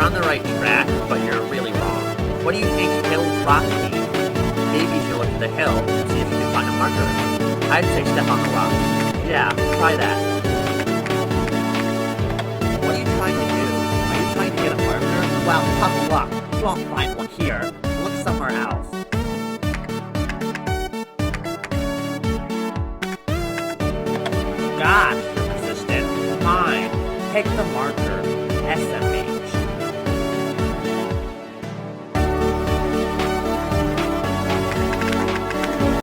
on the right track, but you're really wrong. What do you think hill rock means? Maybe you should look at the hill and see if you can find a marker. I'd say step on the rock. Yeah, try that. What are you trying to do? Are you trying to get a marker? Well, tough luck. You won't find one here. Look somewhere else. Gosh, you're persistent. Fine. Take the marker.